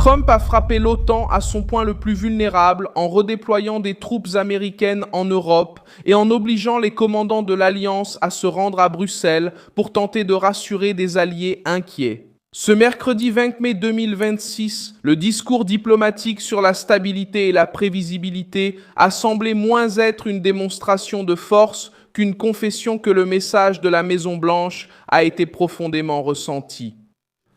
Trump a frappé l'OTAN à son point le plus vulnérable en redéployant des troupes américaines en Europe et en obligeant les commandants de l'Alliance à se rendre à Bruxelles pour tenter de rassurer des alliés inquiets. Ce mercredi 20 mai 2026, le discours diplomatique sur la stabilité et la prévisibilité a semblé moins être une démonstration de force qu'une confession que le message de la Maison-Blanche a été profondément ressenti.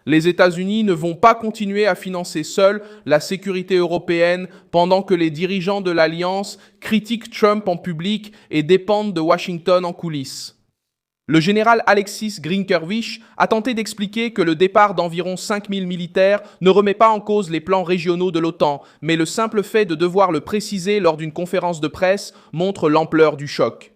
Les États-Unis ne vont pas continuer à financer seuls la sécurité européenne pendant que les dirigeants de l'Alliance critiquent Trump en public et dépendent de Washington en coulisses. Le général Alexis Grinkervich a tenté d'expliquer que le départ d'environ 5000 militaires ne remet pas en cause les plans régionaux de l'OTAN, mais le simple fait de devoir le préciser lors d'une conférence de presse montre l'ampleur du choc.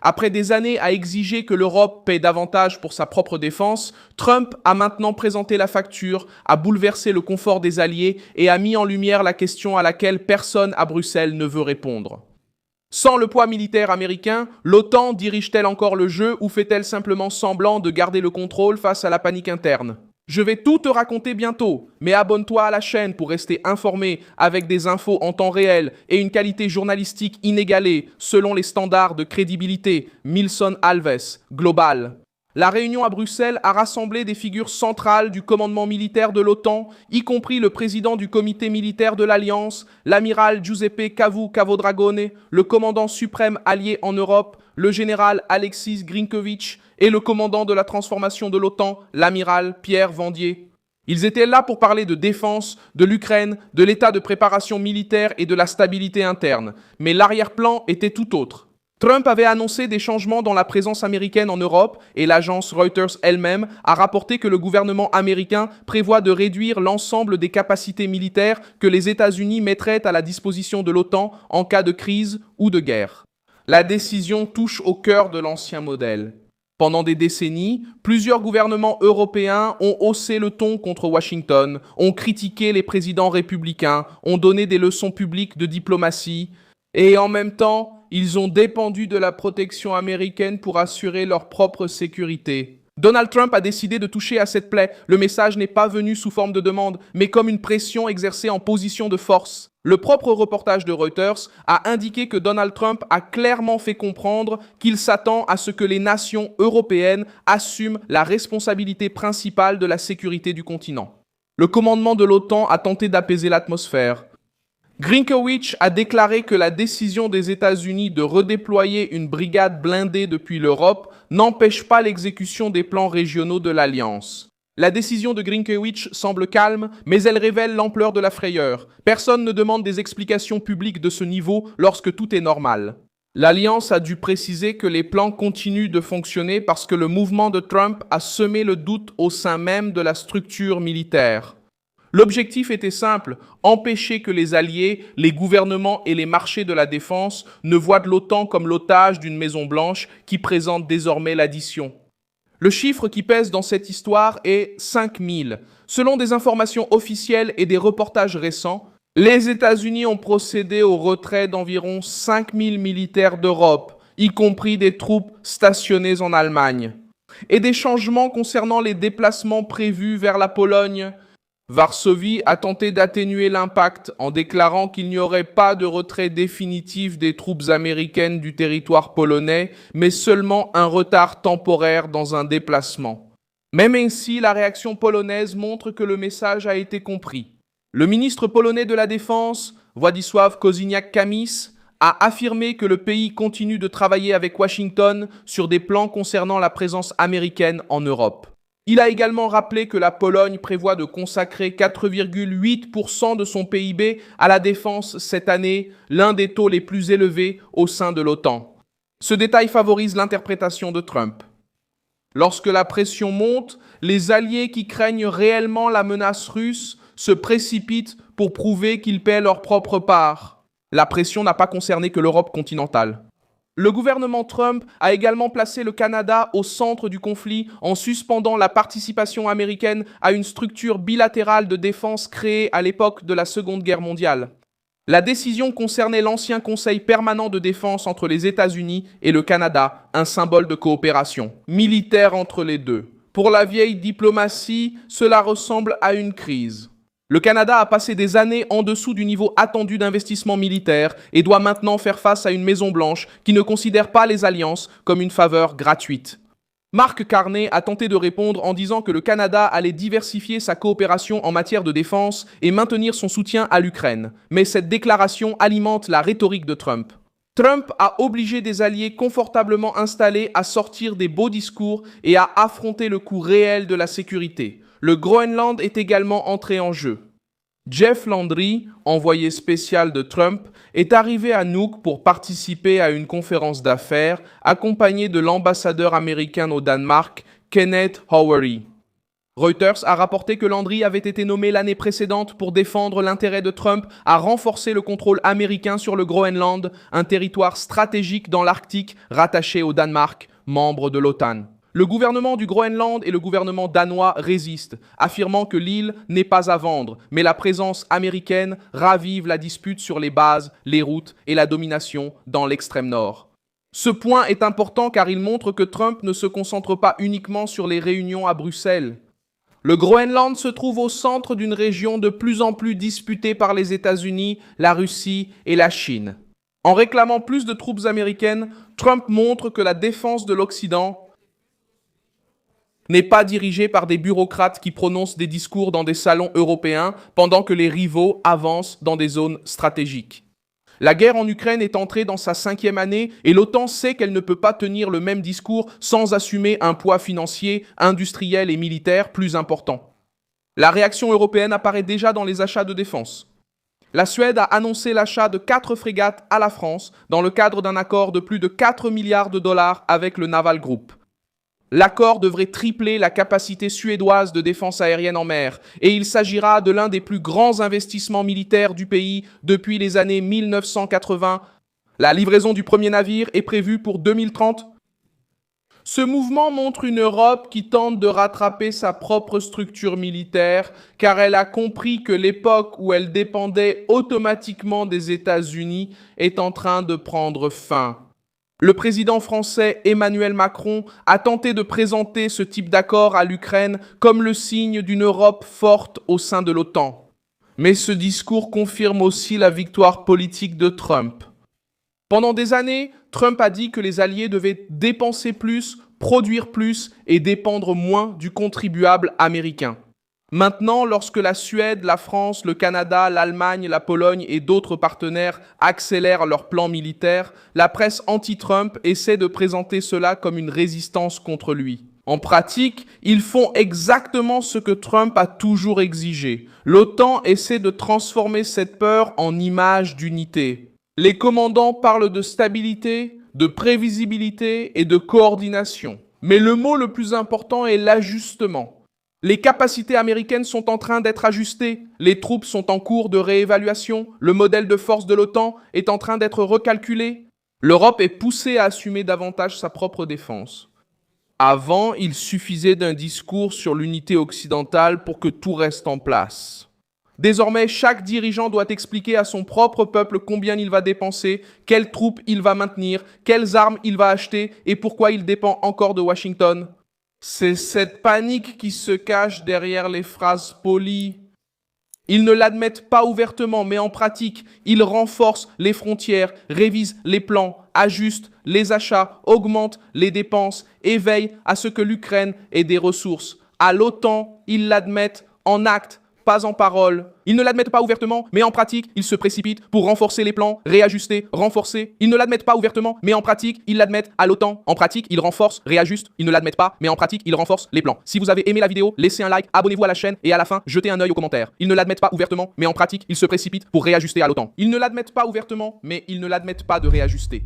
Après des années à exiger que l'Europe paie davantage pour sa propre défense, Trump a maintenant présenté la facture, a bouleversé le confort des alliés et a mis en lumière la question à laquelle personne à Bruxelles ne veut répondre. Sans le poids militaire américain, l'OTAN dirige-t-elle encore le jeu ou fait-elle simplement semblant de garder le contrôle face à la panique interne ? Je vais tout te raconter bientôt, mais abonne-toi à la chaîne pour rester informé avec des infos en temps réel et une qualité journalistique inégalée selon les standards de crédibilité Milson Alves Global. La réunion à Bruxelles a rassemblé des figures centrales du commandement militaire de l'OTAN, y compris le président du comité militaire de l'Alliance, l'amiral Giuseppe Cavodragone, le commandant suprême allié en Europe, le général Alexis Grinkervich et le commandant de la transformation de l'OTAN, l'amiral Pierre Vandier. Ils étaient là pour parler de défense, de l'Ukraine, de l'état de préparation militaire et de la stabilité interne. Mais l'arrière-plan était tout autre. Trump avait annoncé des changements dans la présence américaine en Europe et l'agence Reuters elle-même a rapporté que le gouvernement américain prévoit de réduire l'ensemble des capacités militaires que les États-Unis mettraient à la disposition de l'OTAN en cas de crise ou de guerre. La décision touche au cœur de l'ancien modèle. Pendant des décennies, plusieurs gouvernements européens ont haussé le ton contre Washington, ont critiqué les présidents républicains, ont donné des leçons publiques de diplomatie, et en même temps, ils ont dépendu de la protection américaine pour assurer leur propre sécurité. Donald Trump a décidé de toucher à cette plaie. Le message n'est pas venu sous forme de demande, mais comme une pression exercée en position de force. Le propre reportage de Reuters a indiqué que Donald Trump a clairement fait comprendre qu'il s'attend à ce que les nations européennes assument la responsabilité principale de la sécurité du continent. Le commandement de l'OTAN a tenté d'apaiser l'atmosphère. Grinkervich a déclaré que la décision des États-Unis de redéployer une brigade blindée depuis l'Europe n'empêche pas l'exécution des plans régionaux de l'Alliance. La décision de Grinkervich semble calme, mais elle révèle l'ampleur de la frayeur. Personne ne demande des explications publiques de ce niveau lorsque tout est normal. L'Alliance a dû préciser que les plans continuent de fonctionner parce que le mouvement de Trump a semé le doute au sein même de la structure militaire. L'objectif était simple, empêcher que les alliés, les gouvernements et les marchés de la défense ne voient l'OTAN comme l'otage d'une Maison-Blanche qui présente désormais l'addition. Le chiffre qui pèse dans cette histoire est 5000. Selon des informations officielles et des reportages récents, les États-Unis ont procédé au retrait d'environ 5000 militaires d'Europe, y compris des troupes stationnées en Allemagne. Et des changements concernant les déplacements prévus vers la Pologne. Varsovie a tenté d'atténuer l'impact en déclarant qu'il n'y aurait pas de retrait définitif des troupes américaines du territoire polonais, mais seulement un retard temporaire dans un déplacement. Même ainsi, la réaction polonaise montre que le message a été compris. Le ministre polonais de la Défense, Władysław Kosiniak-Kamysz, a affirmé que le pays continue de travailler avec Washington sur des plans concernant la présence américaine en Europe. Il a également rappelé que la Pologne prévoit de consacrer 4,8% de son PIB à la défense cette année, l'un des taux les plus élevés au sein de l'OTAN. Ce détail favorise l'interprétation de Trump. Lorsque la pression monte, les alliés qui craignent réellement la menace russe se précipitent pour prouver qu'ils paient leur propre part. La pression n'a pas concerné que l'Europe continentale. Le gouvernement Trump a également placé le Canada au centre du conflit en suspendant la participation américaine à une structure bilatérale de défense créée à l'époque de la Seconde Guerre mondiale. La décision concernait l'ancien Conseil permanent de défense entre les États-Unis et le Canada, un symbole de coopération militaire entre les deux. Pour la vieille diplomatie, cela ressemble à une crise. Le Canada a passé des années en dessous du niveau attendu d'investissement militaire et doit maintenant faire face à une Maison-Blanche qui ne considère pas les alliances comme une faveur gratuite. Mark Carney a tenté de répondre en disant que le Canada allait diversifier sa coopération en matière de défense et maintenir son soutien à l'Ukraine. Mais cette déclaration alimente la rhétorique de Trump. Trump a obligé des alliés confortablement installés à sortir des beaux discours et à affronter le coût réel de la sécurité. Le Groenland est également entré en jeu. Jeff Landry, envoyé spécial de Trump, est arrivé à Nuuk pour participer à une conférence d'affaires accompagné de l'ambassadeur américain au Danemark, Kenneth Howery. Reuters a rapporté que Landry avait été nommé l'année précédente pour défendre l'intérêt de Trump à renforcer le contrôle américain sur le Groenland, un territoire stratégique dans l'Arctique rattaché au Danemark, membre de l'OTAN. Le gouvernement du Groenland et le gouvernement danois résistent, affirmant que l'île n'est pas à vendre, mais la présence américaine ravive la dispute sur les bases, les routes et la domination dans l'extrême nord. Ce point est important car il montre que Trump ne se concentre pas uniquement sur les réunions à Bruxelles. Le Groenland se trouve au centre d'une région de plus en plus disputée par les États-Unis, la Russie et la Chine. En réclamant plus de troupes américaines, Trump montre que la défense de l'Occident n'est pas dirigée par des bureaucrates qui prononcent des discours dans des salons européens pendant que les rivaux avancent dans des zones stratégiques. La guerre en Ukraine est entrée dans sa 5e année et l'OTAN sait qu'elle ne peut pas tenir le même discours sans assumer un poids financier, industriel et militaire plus important. La réaction européenne apparaît déjà dans les achats de défense. La Suède a annoncé l'achat de 4 frégates à la France dans le cadre d'un accord de plus de 4 milliards de dollars avec le Naval Group. L'accord devrait tripler la capacité suédoise de défense aérienne en mer et il s'agira de l'un des plus grands investissements militaires du pays depuis les années 1980. La livraison du premier navire est prévue pour 2030. Ce mouvement montre une Europe qui tente de rattraper sa propre structure militaire car elle a compris que l'époque où elle dépendait automatiquement des États-Unis est en train de prendre fin. Le président français Emmanuel Macron a tenté de présenter ce type d'accord à l'Ukraine comme le signe d'une Europe forte au sein de l'OTAN. Mais ce discours confirme aussi la victoire politique de Trump. Pendant des années, Trump a dit que les alliés devaient dépenser plus, produire plus et dépendre moins du contribuable américain. Maintenant, lorsque la Suède, la France, le Canada, l'Allemagne, la Pologne et d'autres partenaires accélèrent leurs plans militaires, la presse anti-Trump essaie de présenter cela comme une résistance contre lui. En pratique, ils font exactement ce que Trump a toujours exigé. L'OTAN essaie de transformer cette peur en image d'unité. Les commandants parlent de stabilité, de prévisibilité et de coordination. Mais le mot le plus important est l'ajustement. Les capacités américaines sont en train d'être ajustées, les troupes sont en cours de réévaluation, le modèle de force de l'OTAN est en train d'être recalculé. L'Europe est poussée à assumer davantage sa propre défense. Avant, il suffisait d'un discours sur l'unité occidentale pour que tout reste en place. Désormais, chaque dirigeant doit expliquer à son propre peuple combien il va dépenser, quelles troupes il va maintenir, quelles armes il va acheter et pourquoi il dépend encore de Washington. C'est cette panique qui se cache derrière les phrases polies. Ils ne l'admettent pas ouvertement, mais en pratique, ils renforcent les frontières, révisent les plans, ajustent les achats, augmentent les dépenses et veillent à ce que l'Ukraine ait des ressources. À l'OTAN, ils l'admettent en actes, pas en parole. Ils ne l'admettent pas ouvertement, mais en pratique, ils se précipitent pour renforcer les plans, réajuster, renforcer. Ils ne l'admettent pas ouvertement, mais en pratique, ils l'admettent à l'OTAN. En pratique, ils renforcent, réajustent. Ils ne l'admettent pas, mais en pratique, ils renforcent les plans. Si vous avez aimé la vidéo, laissez un like, abonnez-vous à la chaîne et à la fin, jetez un œil aux commentaires. Ils ne l'admettent pas ouvertement, mais en pratique, ils se précipitent pour réajuster à l'OTAN. Ils ne l'admettent pas ouvertement, mais ils ne l'admettent pas de réajuster.